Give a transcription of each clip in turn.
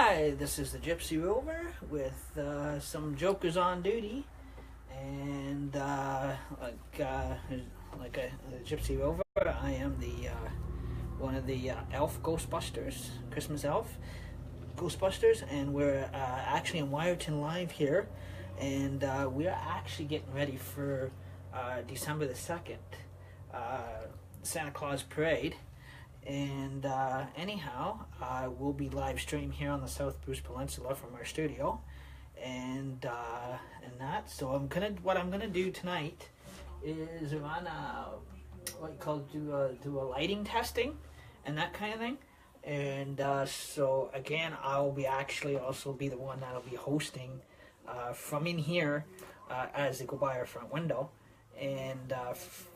Hi, this is the Gypsy Rover with some jokers on duty, and like a Gypsy Rover, I am the one of the elf Ghostbusters, Christmas elf Ghostbusters, and we're actually in Wyerton Live here, and we're actually getting ready for December the 2nd, Santa Claus Parade. And anyhow, we'll be live stream here on the South Bruce Peninsula from our studio, and that. So what I'm gonna do tonight is run what you call do a lighting testing, and that kind of thing. And so again, I'll be actually also be the one that'll be hosting from in here as they go by our front window, and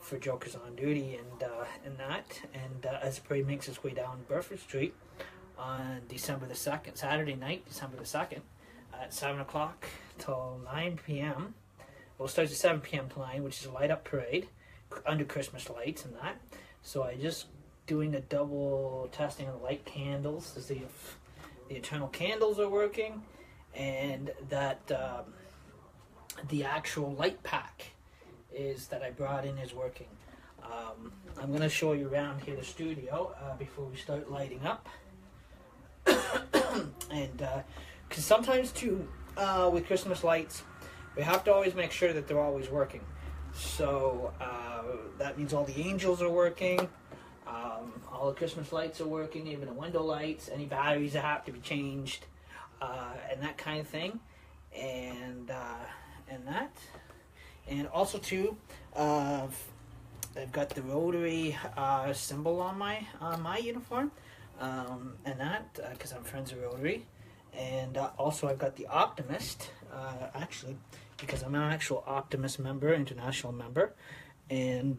for Jokers on Duty and that, and as the parade makes its way down Burford Street on December the 2nd, Saturday night, December the 2nd, at 7 o'clock till 9 p.m. Well, it starts at 7 p.m. till 9, which is a light up parade under Christmas lights and that. So I just doing a double testing of the light candles to see if the internal candles are working, and that the actual light pack is that I brought in is working. I'm going to show you around here the studio before we start lighting up. And because sometimes too with Christmas lights, we have to always make sure that they're always working. So that means all the angels are working, all the Christmas lights are working, even the window lights, any batteries that have to be changed, and that kind of thing, and that. And also too, I've got the Rotary symbol on my uniform, and that because I'm friends with Rotary, and also I've got the Optimist, actually, because I'm an actual Optimist member, international member, and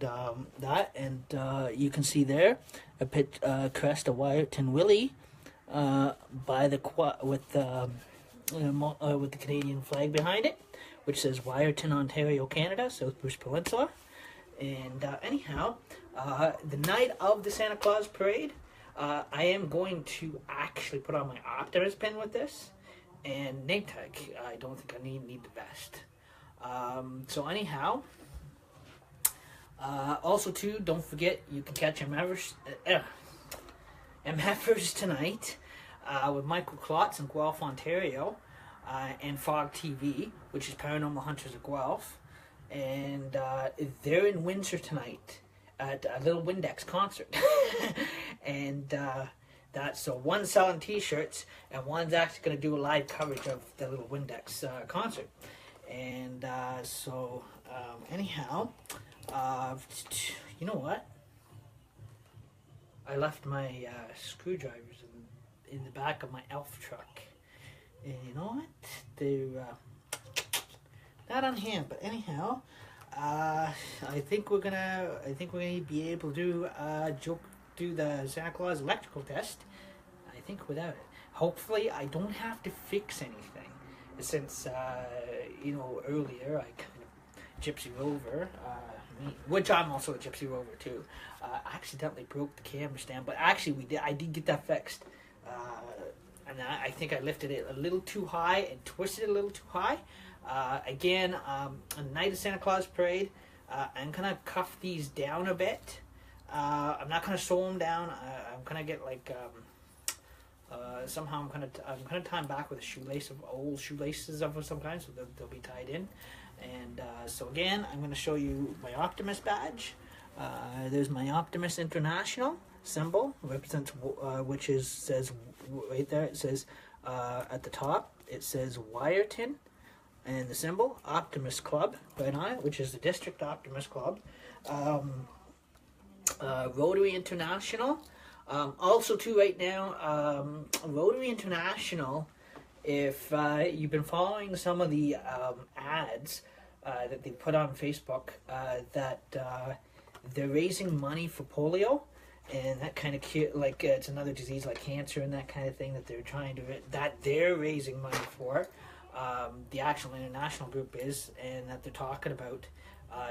that, and you can see there a crest of Wyerton Willie by the with the Canadian flag behind it, which says Wyerton, Ontario, Canada, South Bruce Peninsula. And anyhow, the night of the Santa Claus Parade, I am going to actually put on my Optimus pin with this, and name tag. I don't think I need the vest. So anyhow, also too, don't forget you can catch MFers tonight with Michael Klotz in Guelph, Ontario. And Fog TV, which is Paranormal Hunters of Guelph, and they're in Windsor tonight at a Little Windex concert, and that's so one's selling T-shirts and one's actually going to do a live coverage of the Little Windex concert, and so anyhow, you know what? I left my screwdrivers in the back of my elf truck. And you know what? They're not on hand, but anyhow, I think we're gonna be able to do the Santa Claus electrical test. I think without it, hopefully, I don't have to fix anything, since earlier I kind of Gypsy Rover, which I'm also a Gypsy Rover too. Accidentally broke the camera stand, but actually I did get that fixed. And I think I lifted it a little too high and twisted it a little too high. Again, on the night of Santa Claus Parade, I'm going to cuff these down a bit. I'm not going to sew them down. I'm going to get like, somehow I'm going to tie them back with a shoelace of old shoelaces of some kind, so they'll be tied in. And so again, I'm going to show you my Optimus badge. There's my Optimus International symbol, represents which says right there, it says at the top, it says Wyerton, and the symbol Optimus Club right on it, which is the District Optimus Club. Rotary International, also too right now, Rotary International, if you've been following some of the ads that they put on Facebook, that they're raising money for polio, and that kind of it's another disease like cancer and that kind of thing that they're raising money for. The actual international group is, and that they're talking about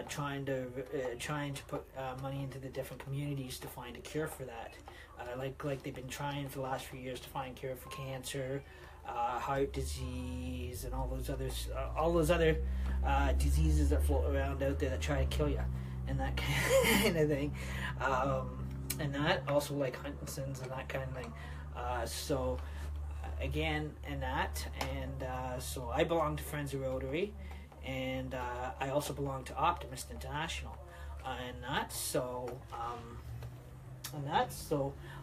trying to put money into the different communities to find a cure for that. Like they've been trying for the last few years to find a cure for cancer, heart disease, and all those other diseases that float around out there that try to kill you, and that kind of thing. And that also like Huntington's and that kind of thing. So again, so I belong to Friends of Rotary, and I also belong to Optimist International, so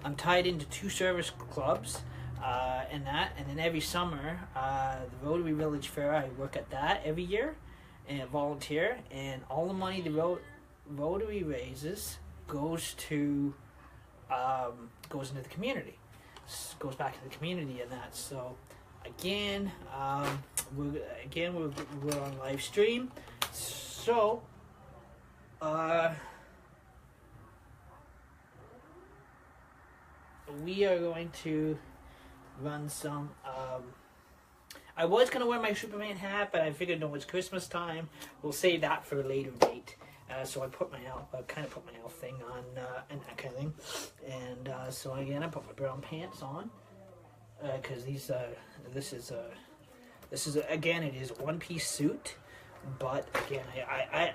I'm tied into 2 service clubs, and then every summer, the Rotary Village Fair, I work at that every year, and volunteer, and all the money the Rotary raises goes into the community, goes back to the community, and that. So again, we're on live stream, so we are going to run some. I was going to wear my Superman hat, but I figured no, it's Christmas time. We'll save that for a later date. So I kind of put my elf thing on, and that kind of thing. And so again, I put my brown pants on, because this is again, it is a one-piece suit. But again, I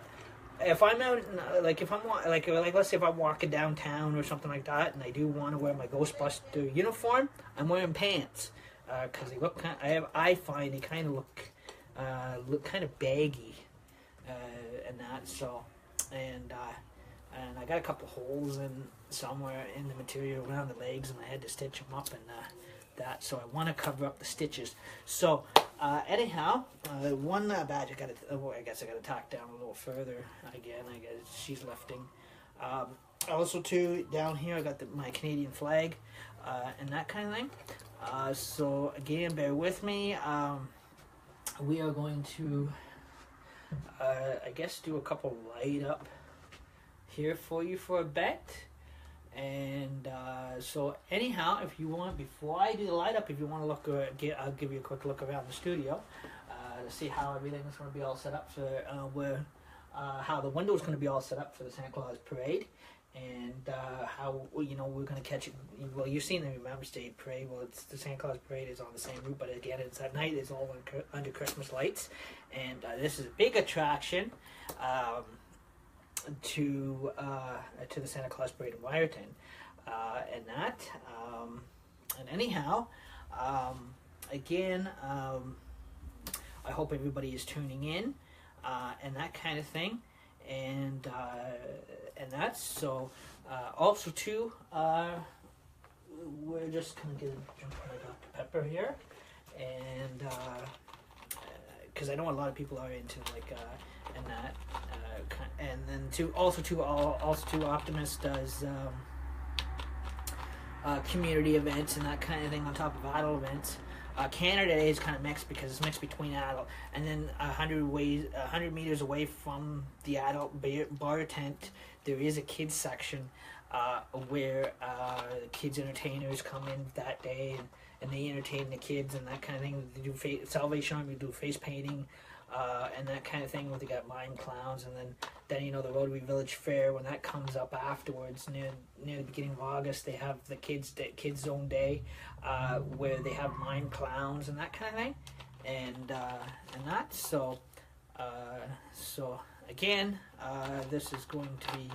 if I'm out, let's say if I'm walking downtown or something like that, and I do want to wear my Ghostbuster uniform, I'm wearing pants, because they look I find they kind of look kind of baggy, and that. So, and I got a couple holes somewhere in the material around the legs, and I had to stitch them up, and that. So I want to cover up the stitches. So anyhow, one badge I guess I got to tack down a little further. Again, I guess she's lifting. Also too, down here I got my Canadian flag, and that kind of thing. So again, bear with me. We are going to I guess do a couple light up here for you for a bit. And so anyhow, if you want, before I do the light up, if you want to look, I'll give you a quick look around the studio to see how everything's going to be all set up for how the window's going to be all set up for the Santa Claus parade, and how we're going to catch it. Well, you've seen the Remembrance Day parade. Well, it's the Santa Claus parade is on the same route, but again, it's at night. It's all under Christmas lights, and this is a big attraction. To the Santa Claus parade in Wyerton, and that, and anyhow, again, I hope everybody is tuning in, and that kind of thing, and that's so. Also too, we're just gonna jump on Dr. Pepper here, and because I know a lot of people are into and that. And then also Optimist does community events and that kind of thing on top of adult events. Canada Day is kind of mixed because it's mixed between adult, and then 100 meters away from the adult bar tent, there is a kids section where the kids entertainers come in that day, and they entertain the kids and that kind of thing. They do Salvation Army do face painting. And that kind of thing, where they got mime clowns, and then the Rotary Village Fair, when that comes up afterwards near the beginning of August, they have the kids zone day, where they have mime clowns and that kind of thing, and that. So again, this is going to be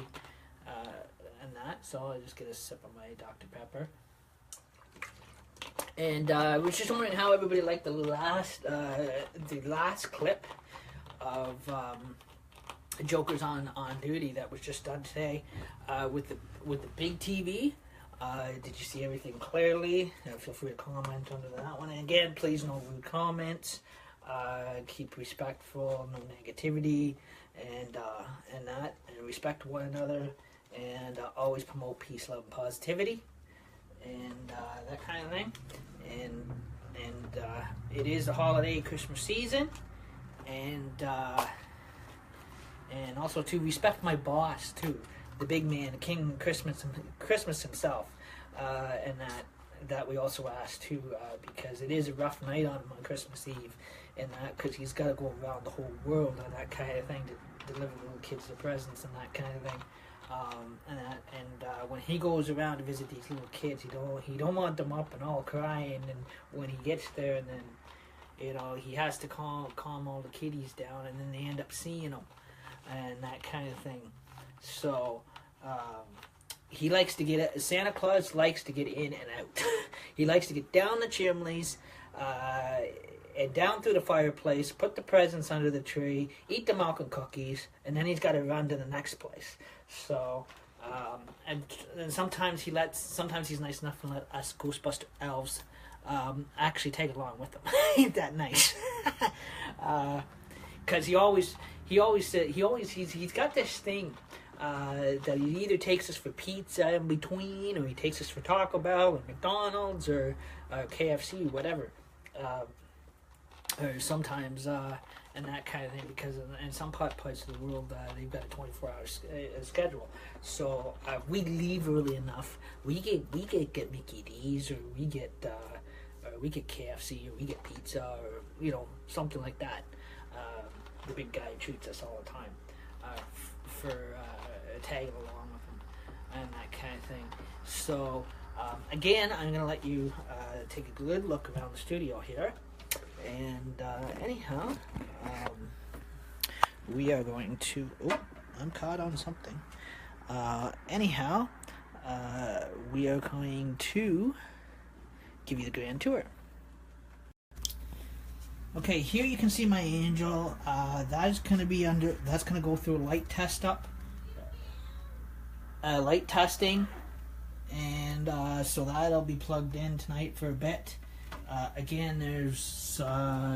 and that. So I'll just get a sip of my Dr. Pepper. And I was just wondering how everybody liked the last clip of Jokers on Duty that was just done today with the big TV. Did you see everything clearly? Feel free to comment under that one. And again, please no rude comments. Keep respectful, no negativity, and that, and respect one another, and always promote peace, love, and positivity, and that kind of thing. And it is the holiday Christmas season, and also to respect my boss too, the big man, the King Christmas himself, and that we also ask too, because it is a rough night on him on Christmas Eve, and that because he's got to go around the whole world and that kind of thing to deliver little kids the presents and that kind of thing. When he goes around to visit these little kids, he don't want them up and all crying. And when he gets there, and then he has to calm all the kiddies down, and then they end up seeing him, and that kind of thing. So he likes to get Santa Claus likes to get in and out. He likes to get down the chimneys. And down through the fireplace, put the presents under the tree, eat the milk and cookies, and then he's got to run to the next place. So, and sometimes he's nice enough to let us Ghostbuster elves actually take along with him. Ain't that nice? Because he's got this thing that he either takes us for pizza in between, or he takes us for Taco Bell or McDonald's or KFC, whatever. Or sometimes, and that kind of thing, because in some parts of the world, they've got a 24-hour schedule. So we leave early enough. We get Mickey D's, or we get KFC, or we get pizza, or something like that. The big guy treats us all the time for tagging along with him and that kind of thing. So again, I'm gonna let you take a good look around the studio here. And anyhow, we are going to... Oh, I'm caught on something. We are going to give you the grand tour. Okay, here you can see my angel. That's going to go through light testing. And so that'll be plugged in tonight for a bit. Again, there's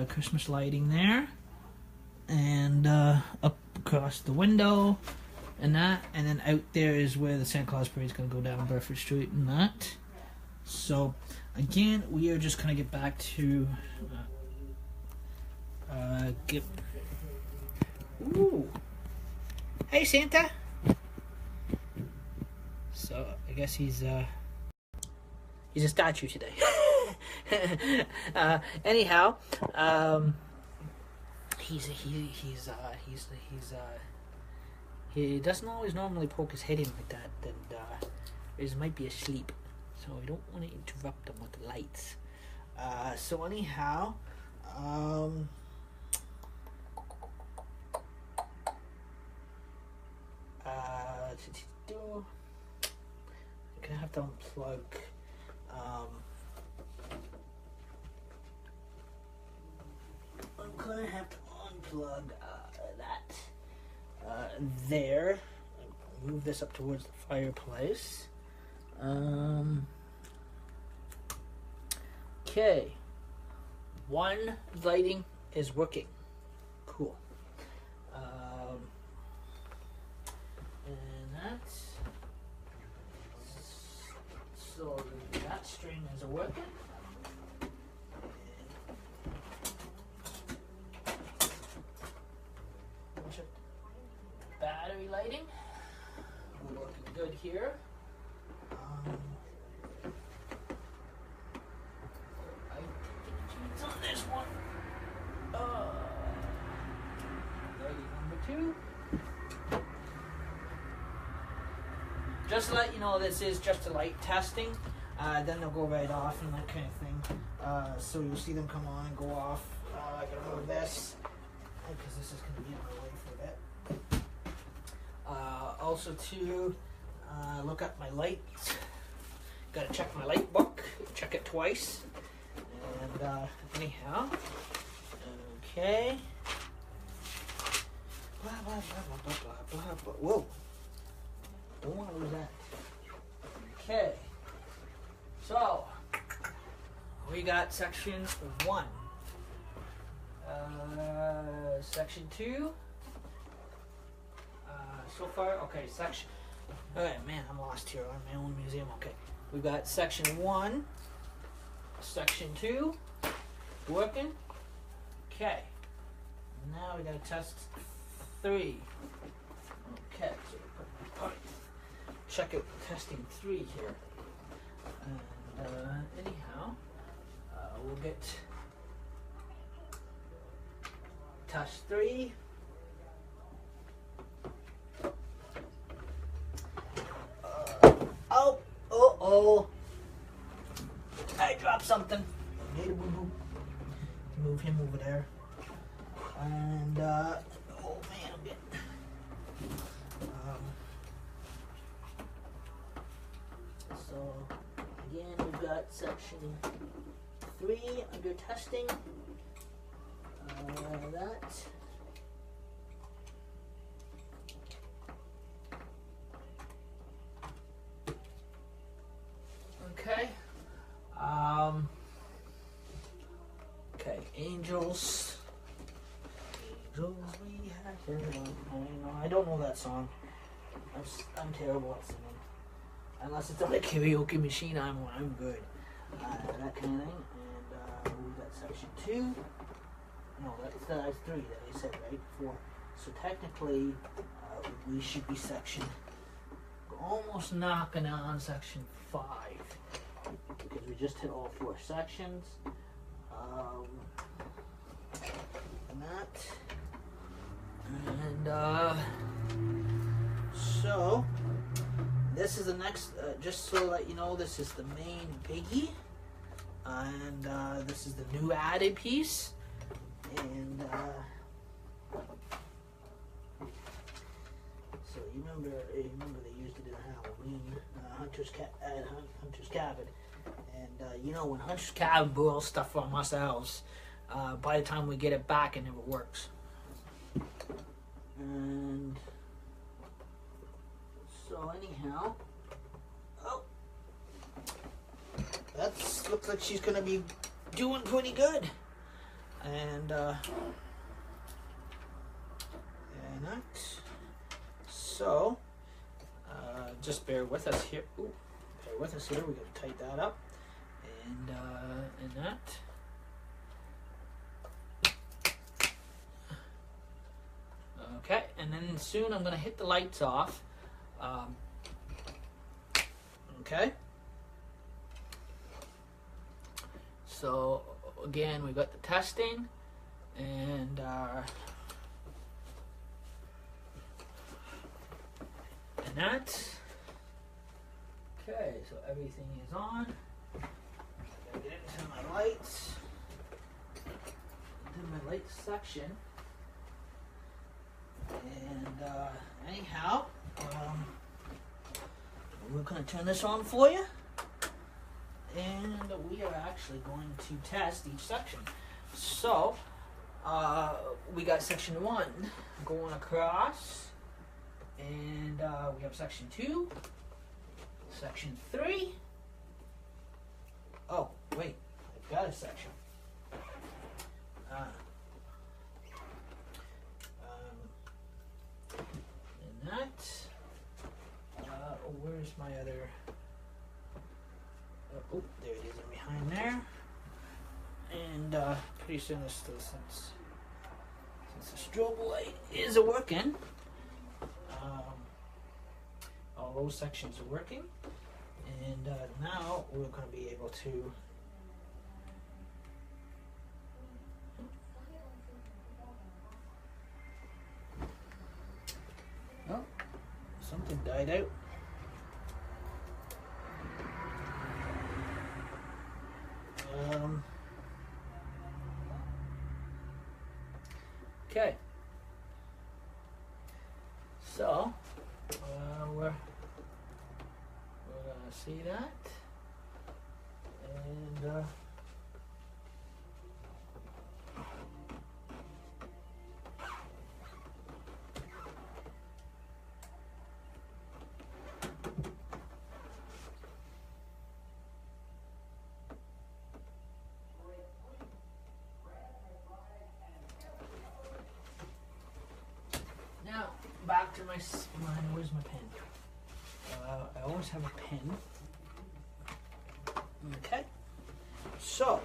Christmas lighting there, and up across the window, and that, and then out there is where the Santa Claus parade is going to go down Burford Street, and that. So, again, we are just going to get back to Ooh! Hey, Santa. So I guess he's a statue today. Anyhow, he doesn't always normally poke his head in like that, and he might be asleep, so we don't want to interrupt him with the lights. So anyhow, I'm gonna have to unplug. I'm gonna have to unplug that there. Move this up towards the fireplace. Okay. One lighting is working. Cool. And that's so that string is working. Battery lighting, we're looking good here. I did cheats on this one. Lighting number 2. Just to let you know, this is just a light testing. Then they'll go right off and that kind of thing. So you'll see them come on and go off. I gotta move this because this is going to be in my way for a bit. Also to look at my lights. Got to check my light book. Check it twice. And anyhow, okay. Blah blah blah blah blah blah blah. Whoa! Don't want to lose that. Okay. So we got section 1. Section 2. So far, okay, section. Alright, man, I'm lost here. I'm in my own museum. Okay, we've got section 1, section 2, working. Okay, now we gotta test 3. Okay, so check out testing 3 here. And anyhow, we'll get test 3. Oh, I dropped something. Made a boo-boo. Move him over there. And, oh man, I'm getting... So, again, we've got section 3 under testing. That. Okay. Okay, angels. Angels we have. I don't know that song. I'm terrible at singing. Unless it's on a karaoke machine, I'm good. That kind of thing. And we got section 2. No, that's 3 that I said, right? 4. So technically, we should be section, almost knocking on section 5. Because we just hit all 4 sections. And that. And, so, this is the next, just so that you know, this is the main biggie. And, this is the new added piece. And, so you remember they used it in Halloween, Hunter's Cabin. And, you know, when Hunter's Cabin boils stuff from ourselves, by the time we get it back, it never works. And so anyhow, oh, that looks like she's gonna be doing pretty good. And that. So just bear with us here. Ooh, bear with us here. We're gonna tighten that up. And that. Okay, and then soon I'm gonna hit the lights off. Okay. So again, we got the testing and that. Okay, so everything is on. Gotta get into my lights. Into my lights section. And anyhow, we're going to turn this on for you. And we are actually going to test each section. So, we got section 1 going across. And we have section 2. Section 3. Oh, wait. I've got a section. And that. Where's my other... oh, there it is, behind there. And pretty soon, since the strobe light is working, all those sections are working. And now we're going to be able to... Oh, something died out. Okay. So, we're gonna see that, and now back to my where's my pen? I always have a pen. Okay. So,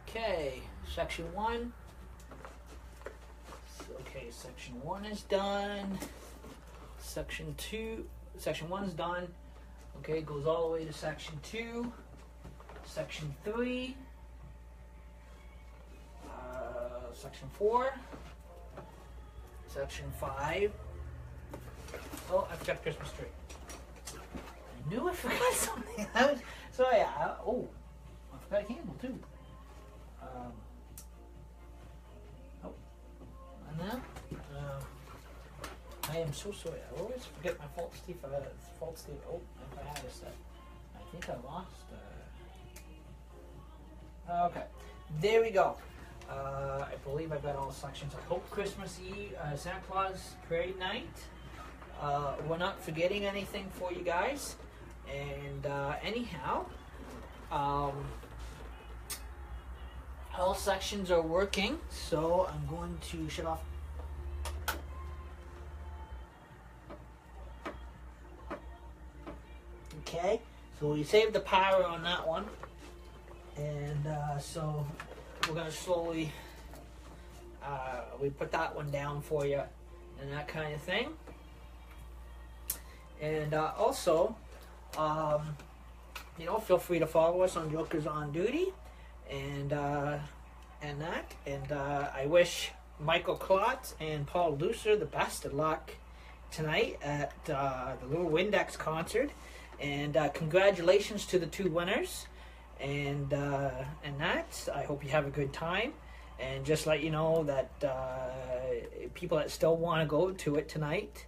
okay, section 1. Okay, section 1 is done. Section 1 is done. Okay, goes all the way to section 2. Section 3. Section 4. Section 5. Oh, I forgot the Christmas tree. I knew I forgot something. So yeah. Oh, I forgot a candle too. Oh, and then I am so sorry. I always forget my fault, Steve. Oh, if I had a set. I think I lost. Okay, there we go. I believe I've got all the sections. I hope Christmas Eve, Santa Claus Parade Night. We're not forgetting anything for you guys. And anyhow, all sections are working. So I'm going to shut off. Okay, so we saved the power on that one. And so we're going to slowly, we put that one down for you and that kind of thing. And also, feel free to follow us on Jokers on Duty and that. And I wish Michael Klotz and Paul Lucer the best of luck tonight at the Little Windex concert. And congratulations to the two winners. And that, I hope you have a good time, and just let you know that people that still want to go to it tonight,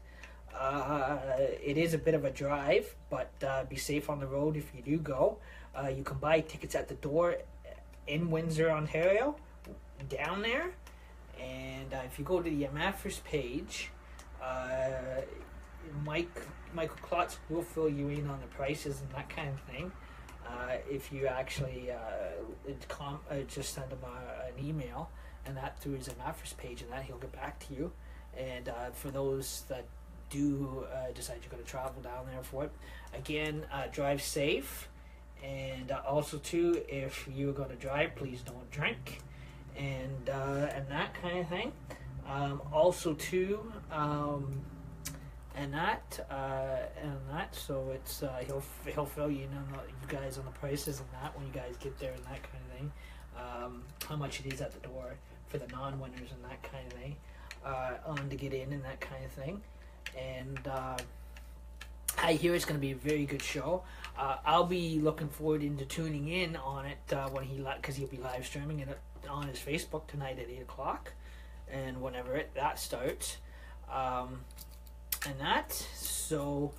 it is a bit of a drive, but be safe on the road if you do go. You can buy tickets at the door in Windsor, Ontario, down there, and if you go to the Amathurst page, Michael Klotz will fill you in on the prices and that kind of thing. If you actually just send him an email and that through his Amathurst page, and that he'll get back to you. And for those that do decide you're going to travel down there for it, again, drive safe. And also too, if you're going to drive, please don't drink, and that kind of thing. Also too. And that, so it's he'll fill you in on you guys on the prices and that when you guys get there and that kind of thing, how much it is at the door for the non-winners and that kind of thing, on to get in and that kind of thing, and I hear it's going to be a very good show. I'll be looking forward into tuning in on it when because he'll be live streaming it on his Facebook tonight at 8:00, and whenever that starts. And that, so,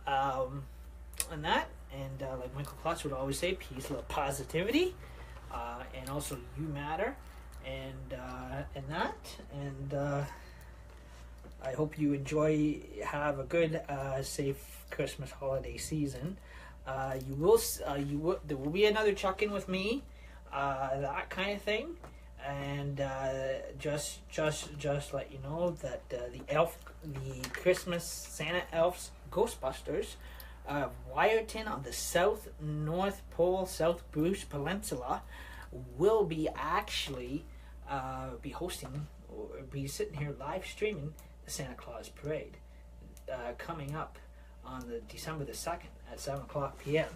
and like Michael Klotz would always say, peace, love, positivity, and also you matter, and that, and I hope you have a good, safe Christmas holiday season. There will be another check-in with me, that kind of thing. And just let you know that the Christmas Santa Elves Ghostbusters Wyerton on the North Pole, South Bruce Peninsula will be actually be hosting or be sitting here live streaming the Santa Claus Parade coming up on the December the 2nd at 7:00 p.m.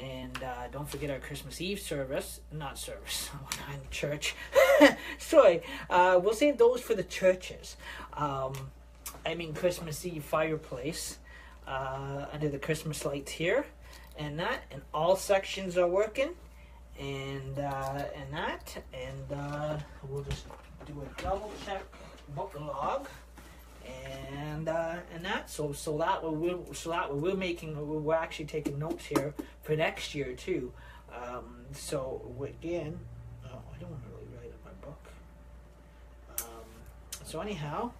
And don't forget our Christmas Eve service. Not service. I'm in church. Sorry. We'll save those for the churches. Christmas Eve fireplace under the Christmas lights here. And that. And all sections are working. And that. And we'll just do a double check book log. And that, so that we're actually taking notes here for next year too. So again, I don't want to really write up my book. So anyhow,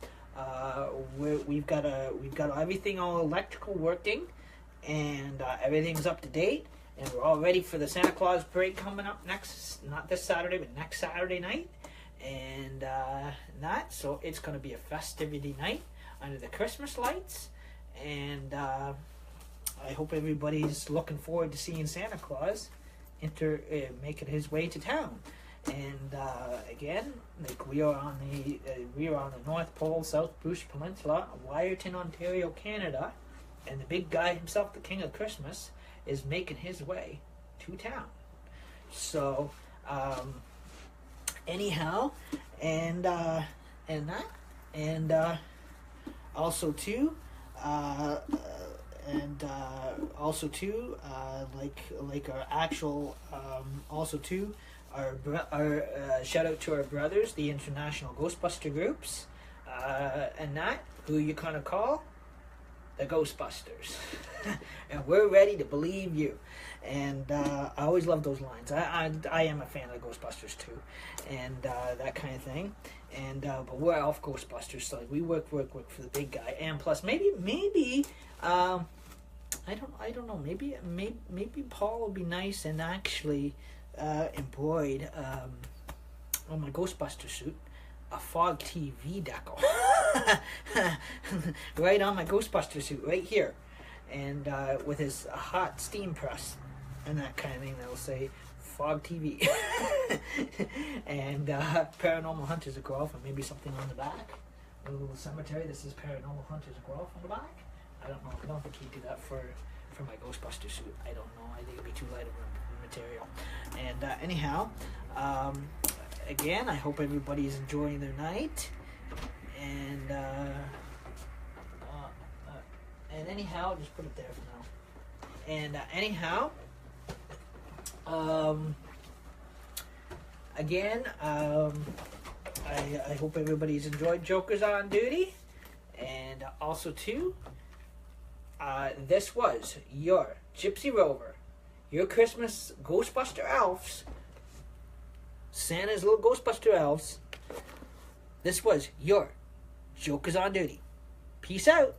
we've got everything all electrical working, and everything's up to date, and we're all ready for the Santa Claus Parade coming up not this Saturday, but next Saturday night. And that, so it's going to be a festivity night under the Christmas lights, and I hope everybody's looking forward to seeing Santa Claus making his way to town. And again, like we are on the North Pole, South Bruce Peninsula, Wyerton, Ontario, Canada, and the big guy himself, the King of Christmas, is making his way to town. So anyhow, and that, And also too, like our actual, also too, our shout out to our brothers, the International Ghostbuster Groups, and that who you kind of call the Ghostbusters. And we're ready to believe you. And I always love those lines. I am a fan of the Ghostbusters too, and that kind of thing. And but we're Elf Ghostbusters, so like, we work for the big guy. And plus, maybe I don't know. Maybe Paul will be nice and actually embroider on my Ghostbuster suit a Fog TV decal right on my Ghostbuster suit right here, and with his hot steam press and that kind of thing that'll say Fog TV and Paranormal Hunters of Guelph, and maybe something on the back, a little cemetery that says Paranormal Hunters of Guelph on the back. I don't know. I don't think he'd do that for my Ghostbuster suit. I don't know. I think it'd be too light of a material. And anyhow, again, I hope everybody's enjoying their night. And anyhow, just put it there for now. And anyhow, again, I hope everybody's enjoyed Jokers on Duty. And also too, this was your Gypsy Rover, your Christmas Ghostbuster Elves, Santa's little Ghostbuster Elves. This was your Jokers on Duty. Peace out.